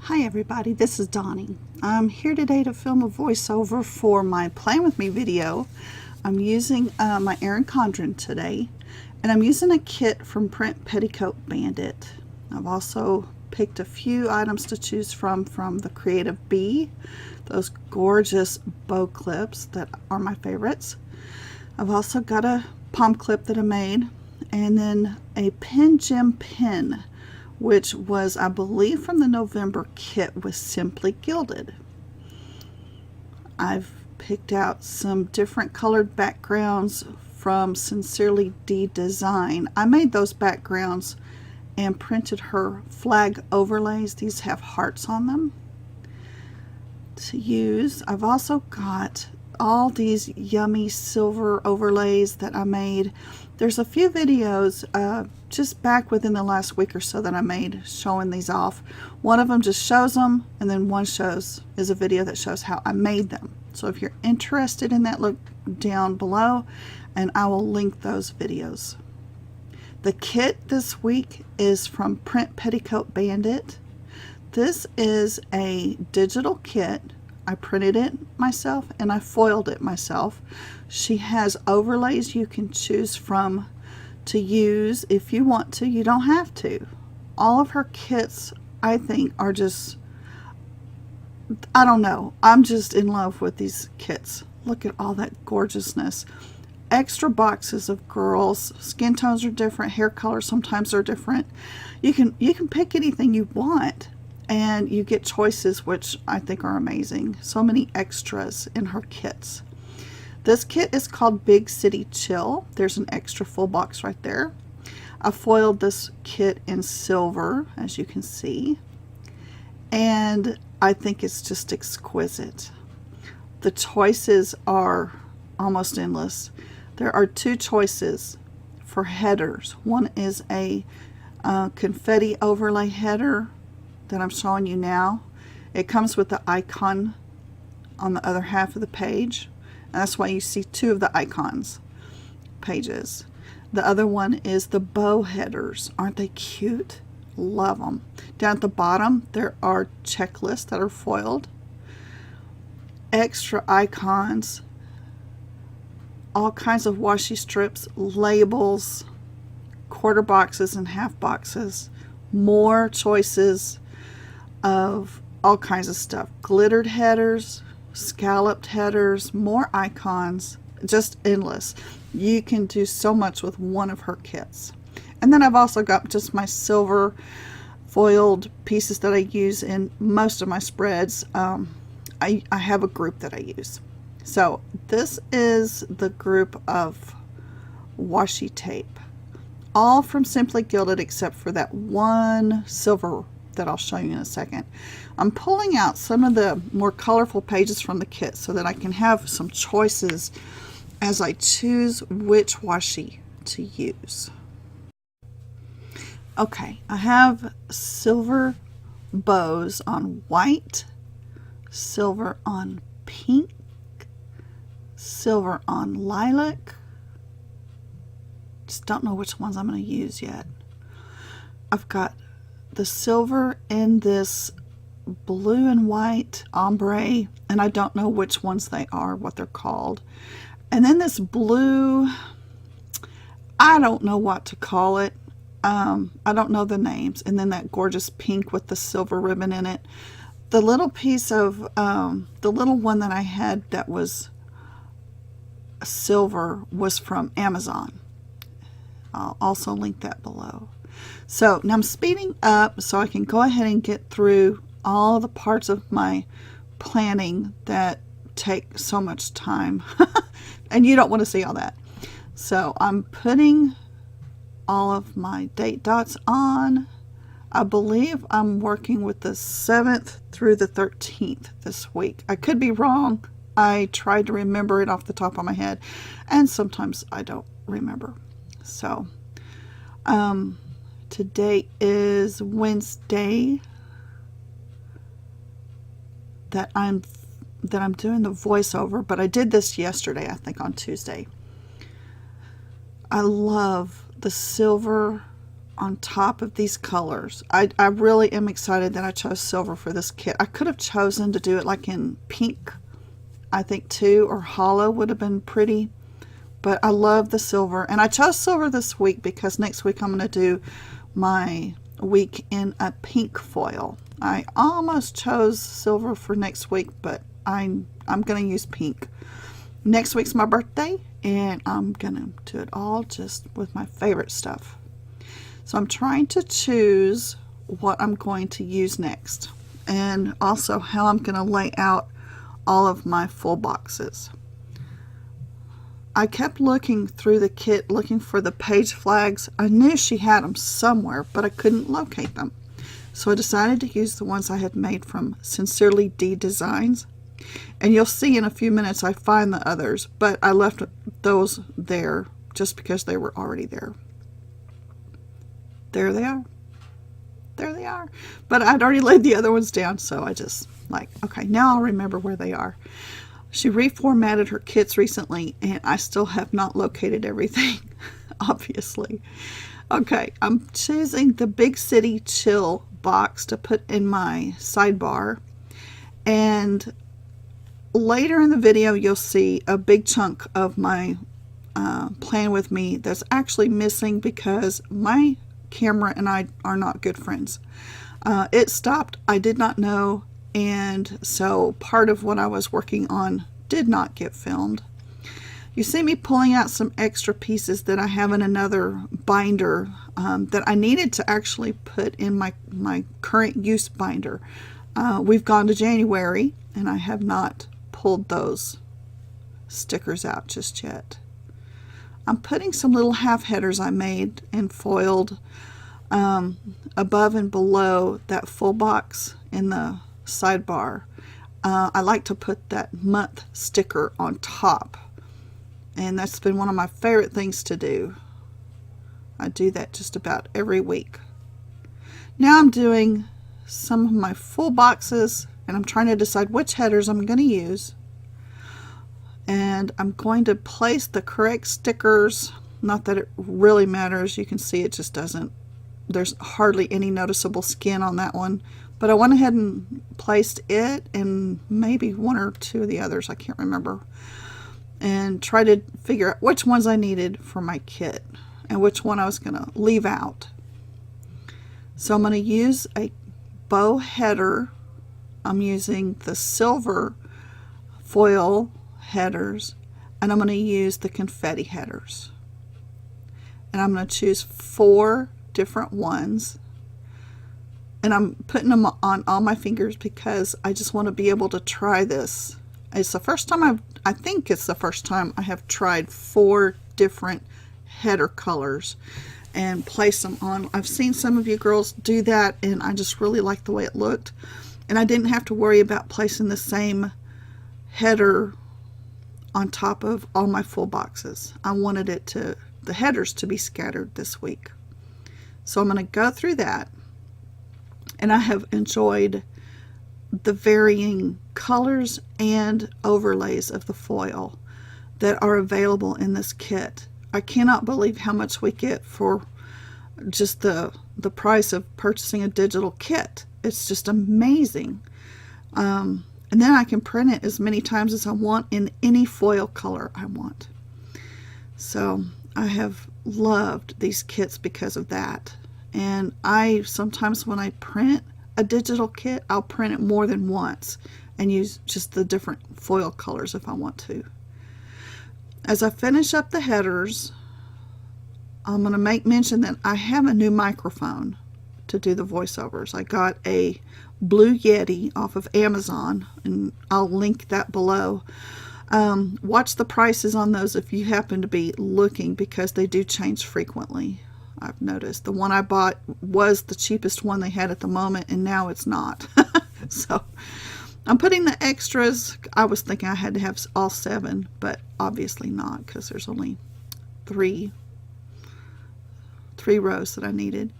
Hi everybody, this is Donnie. I'm here today to film a voiceover for my Plan With Me video. I'm using my Erin Condren today, and I'm using a kit from print Petticoat Bandit. I've also picked a few items to choose from the Creative Bee, those gorgeous bow clips that are my favorites. I've also got a palm clip that I made, and then a pen gem pen, which was, I believe, from the November kit with Simply Gilded. I've picked out some different colored backgrounds from Sincerely D Design. I made those backgrounds and printed her flag overlays. These have hearts on them to use. I've also got all these yummy silver overlays that I made. There's a few videos just back within the last week or so that I made showing these off. One of them just shows them, and then one is a video that shows how I made them. So if you're interested in that, look down below and I will link those videos. The kit this week is from Print Petticoat Bandit. This is a digital kit. I printed it myself and I foiled it myself. She has overlays you can choose from to use if you want to. You don't have to. All of her kits, I think, are just, I don't know. I'm just in love with these kits. Look at all that gorgeousness. Extra boxes of girls. Skin tones are different. Hair colors sometimes are different. You can pick anything you want, and you get choices which I think are amazing. So many extras in her kits. This kit is called Big City Chill. There's an extra full box right there. I foiled this kit in silver, as you can see, and I think it's just exquisite. The choices are almost endless. There are two choices for headers. One is a confetti overlay header that I'm showing you now. It comes with the icon on the other half of the page, and that's why you see two of the icons pages. The other one is the bow headers. Aren't they cute? Love them. Down at the bottom there are checklists that are foiled, extra icons, all kinds of washi strips, labels, quarter boxes and half boxes, more choices of all kinds of stuff. Glittered headers, scalloped headers, more icons, just endless. You can do so much with one of her kits. And then I've also got just my silver foiled pieces that I use in most of my spreads. I have a group that I use. So this is the group of washi tape, all from Simply Gilded except for that one silver that I'll show you in a second. I'm pulling out some of the more colorful pages from the kit so that I can have some choices as I choose which washi to use. Okay, I have silver bows on white, silver on pink, silver on lilac. Just don't know which ones I'm going to use yet. I've got the silver in this blue and white ombre, and I don't know which ones they are, what they're called. And then this blue, I don't know what to call it. I don't know the names. And then that gorgeous pink with the silver ribbon in it. The little piece of, the little one that I had that was silver was from Amazon. I'll also link that below. So now I'm speeding up so I can go ahead and get through all the parts of my planning that take so much time. And you don't want to see all that. So I'm putting all of my date dots on. I believe I'm working with the 7th through the 13th this week. I could be wrong. I tried to remember it off the top of my head, and sometimes I don't remember. So today is Wednesday that I'm doing the voiceover, but I did this yesterday, I think on Tuesday. I love the silver on top of these colors. I really am excited that I chose silver for this kit. I could have chosen to do it like in pink, I think too, or hollow would have been pretty. But I love the silver. And I chose silver this week because next week I'm going to do my week in a pink foil. I almost chose silver for next week, but I'm going to use pink. Next week's my birthday, and I'm going to do it all just with my favorite stuff. So I'm trying to choose what I'm going to use next, and also how I'm going to lay out all of my full boxes. I kept looking through the kit looking for the page flags. I knew she had them somewhere, but I couldn't locate them. So I decided to use the ones I had made from Sincerely D Designs. And you'll see in a few minutes I find the others, but I left those there just because they were already there. There they are. There they are. But I'd already laid the other ones down, so I just like, okay, now I'll remember where they are. She reformatted her kits recently, and I still have not located everything, obviously. Okay, I'm choosing the Big City Chill box to put in my sidebar. And later in the video, you'll see a big chunk of my plan with me that's actually missing because my camera and I are not good friends. It stopped. I did not know. And so part of what I was working on did not get filmed. You see me pulling out some extra pieces that I have in another binder that I needed to actually put in my current use binder. We've gone to January and I have not pulled those stickers out just yet. I'm putting some little half headers I made and foiled above and below that full box in the sidebar. I like to put that month sticker on top, and that's been one of my favorite things to do. I do that just about every week. Now I'm doing some of my full boxes, and I'm trying to decide which headers I'm going to use, and I'm going to place the correct stickers. Not that it really matters. You can see it just doesn't, there's hardly any noticeable skin on that one. But I went ahead and placed it and maybe one or two of the others, I can't remember, and tried to figure out which ones I needed for my kit and which one I was going to leave out. So I'm going to use a bow header. I'm using the silver foil headers, and I'm going to use the confetti headers. And I'm going to choose 4 different ones. And I'm putting them on all my fingers because I just want to be able to try this. It's the first time I think it's the first time I have tried 4 different header colors and place them on. I've seen some of you girls do that, and I just really like the way it looked. And I didn't have to worry about placing the same header on top of all my full boxes. I wanted the headers to be scattered this week. So I'm going to go through that. And I have enjoyed the varying colors and overlays of the foil that are available in this kit. I cannot believe how much we get for just the price of purchasing a digital kit. It's just amazing. And then I can print it as many times as I want in any foil color I want. So I have loved these kits because of that. And I sometimes when I print a digital kit, I'll print it more than once and use just the different foil colors if I want to. As I finish up the headers, I'm going to make mention that I have a new microphone to do the voiceovers. I got a blue Yeti off of Amazon, and I'll link that below. Watch the prices on those if you happen to be looking, because they do change frequently. I've noticed the one I bought was the cheapest one they had at the moment, and now it's not. So I'm putting the extras. I was thinking I had to have all 7, but obviously not, because there's only three rows that I needed.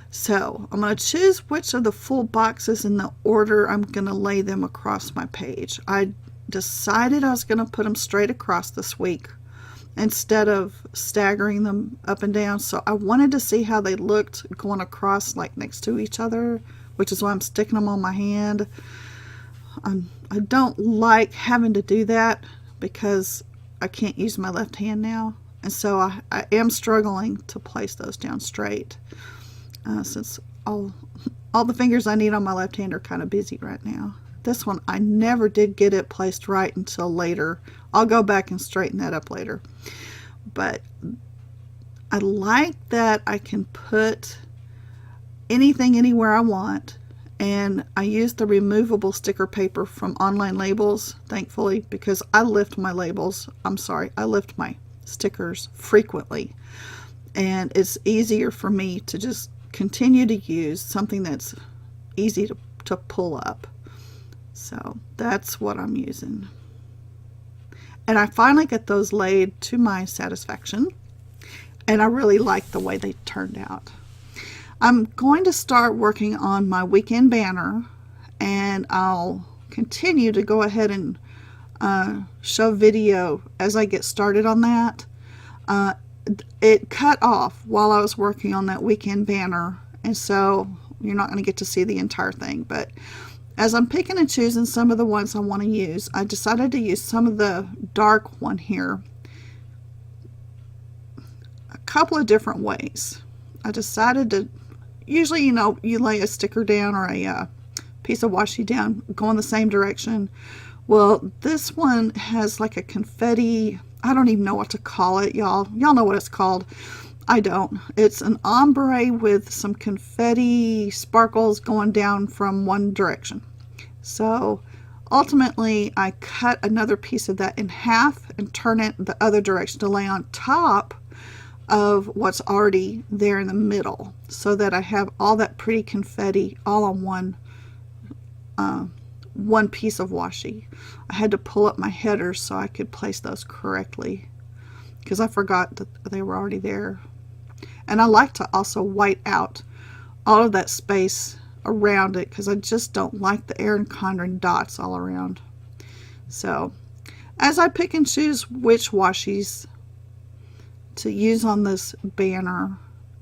So I'm going to choose which of the full boxes in the order I'm going to lay them across my page. I decided I was going to put them straight across this week, instead of staggering them up and down. So I wanted to see how they looked going across like next to each other, which is why I'm sticking them on my hand. I don't like having to do that because I can't use my left hand now, and so I am struggling to place those down straight since all the fingers I need on my left hand are kind of busy right now. This one, I never did get it placed right until later. I'll go back and straighten that up later. But I like that I can put anything anywhere I want. And I use the removable sticker paper from Online Labels, thankfully, because I lift my labels. I lift my stickers frequently. And it's easier for me to just continue to use something that's easy to pull up. So that's what I'm using. And I finally get those laid to my satisfaction. And I really like the way they turned out. I'm going to start working on my weekend banner, and I'll continue to go ahead and show video as I get started on that. It cut off while I was working on that weekend banner, and so you're not going to get to see the entire thing. But as I'm picking and choosing some of the ones I want to use, I decided to use some of the dark one here a couple of different ways. I decided to, usually, you know, you lay a sticker down or a piece of washi down, go in the same direction. Well, this one has like a confetti, I don't even know what to call it, y'all. Y'all know what it's called. I don't. It's an ombre with some confetti sparkles going down from one direction. So ultimately, I cut another piece of that in half and turn it the other direction to lay on top of what's already there in the middle, so that I have all that pretty confetti all on one piece of washi. I had to pull up my headers so I could place those correctly because I forgot that they were already there. And I like to also white out all of that space around it because I just don't like the Erin Condren dots all around. So as I pick and choose which washis to use on this banner,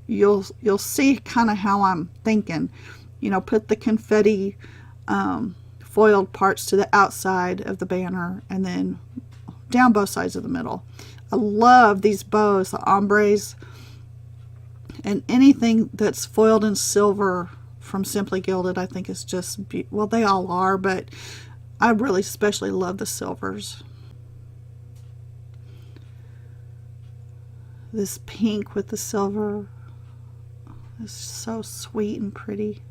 you'll see kind of how I'm thinking. You know, put the confetti foiled parts to the outside of the banner and then down both sides of the middle. I love these bows, the ombres, and anything that's foiled in silver from Simply Gilded I think is just well, they all are, but I really especially love the silvers. This pink with the silver is so sweet and pretty.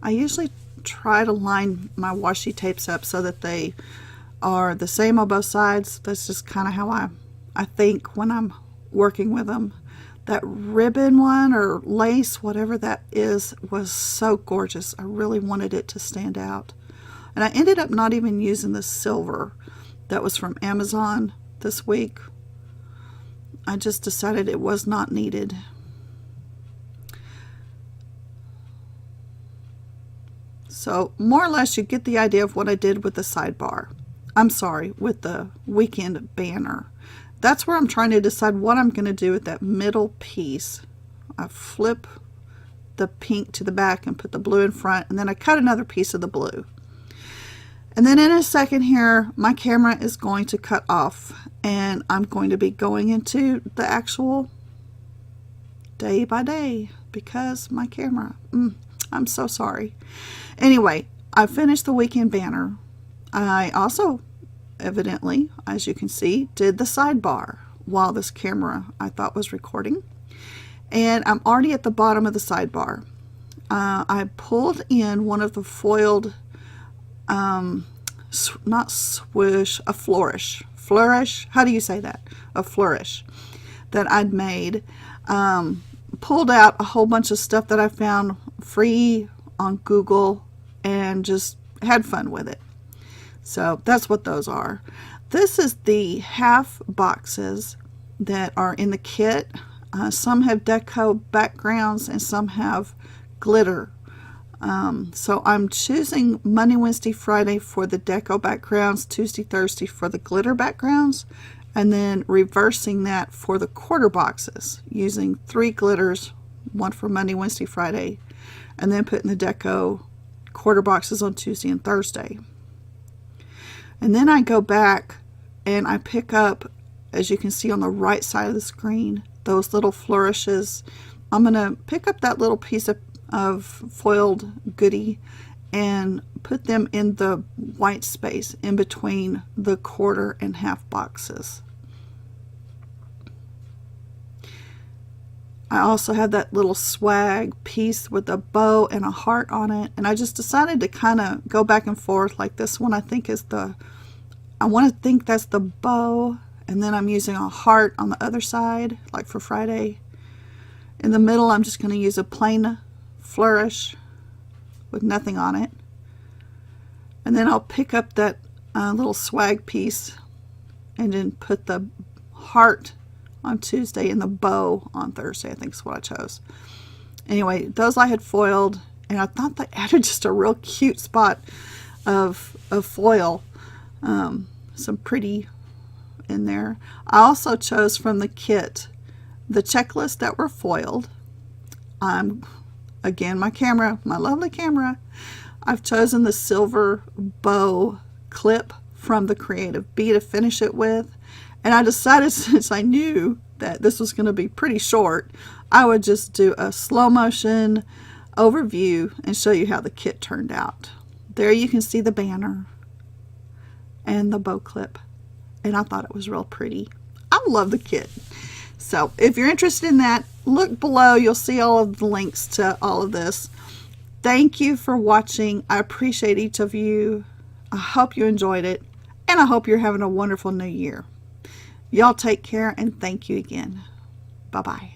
I usually try to line my washi tapes up so that they are the same on both sides. That's just kind of how I think when I'm working with them. That ribbon one or lace, whatever that is, was so gorgeous. I really wanted it to stand out. And I ended up not even using the silver that was from Amazon this week. I just decided it was not needed. So more or less you get the idea of what I did with the sidebar. I'm sorry, with the weekend banner. That's where I'm trying to decide what I'm going to do with that middle piece. I flip the pink to the back and put the blue in front, and then I cut another piece of the blue. And then in a second here, my camera is going to cut off, and I'm going to be going into the actual day by day because my camera, I'm so sorry. Anyway, I finished the weekend banner. I also, evidently, as you can see, did the sidebar while this camera I thought was recording. And I'm already at the bottom of the sidebar. I pulled in one of the foiled, not swoosh, a flourish. Flourish? How do you say that? A flourish that I'd made. Pulled out a whole bunch of stuff that I found free on Google and just had fun with it. So that's what those are. This is the half boxes that are in the kit. Some have deco backgrounds and some have glitter So I'm choosing Monday, Wednesday, Friday for the deco backgrounds, Tuesday, Thursday for the glitter backgrounds, and then reversing that for the quarter boxes, using 3 glitters, one for Monday, Wednesday, Friday, and then putting the deco quarter boxes on Tuesday and Thursday. And then I go back and I pick up, as you can see on the right side of the screen, those little flourishes. I'm going to pick up that little piece of foiled goodie and put them in the white space in between the quarter and half boxes. I also have that little swag piece with a bow and a heart on it, and I just decided to kind of go back and forth. Like this one I think is I want to think that's the bow, and then I'm using a heart on the other side, like for Friday. In the middle I'm just going to use a plain flourish with nothing on it, and then I'll pick up that little swag piece and then put the heart on Tuesday and the bow on Thursday. I think is what I chose. Anyway, those I had foiled, and I thought they added just a real cute spot of foil, some pretty in there. I also chose from the kit the checklists that were foiled. Again, my lovely camera, I've chosen the silver bow clip from the Creative Bee to finish it with. And I decided, since I knew that this was going to be pretty short, I would just do a slow motion overview and show you how the kit turned out. There you can see the banner and the bow clip, and I thought it was real pretty. I love the kit. So if you're interested in that, look below. You'll see all of the links to all of this. Thank you for watching. I appreciate each of you. I hope you enjoyed it, and I hope you're having a wonderful new year. Y'all take care, and thank you again. Bye-bye.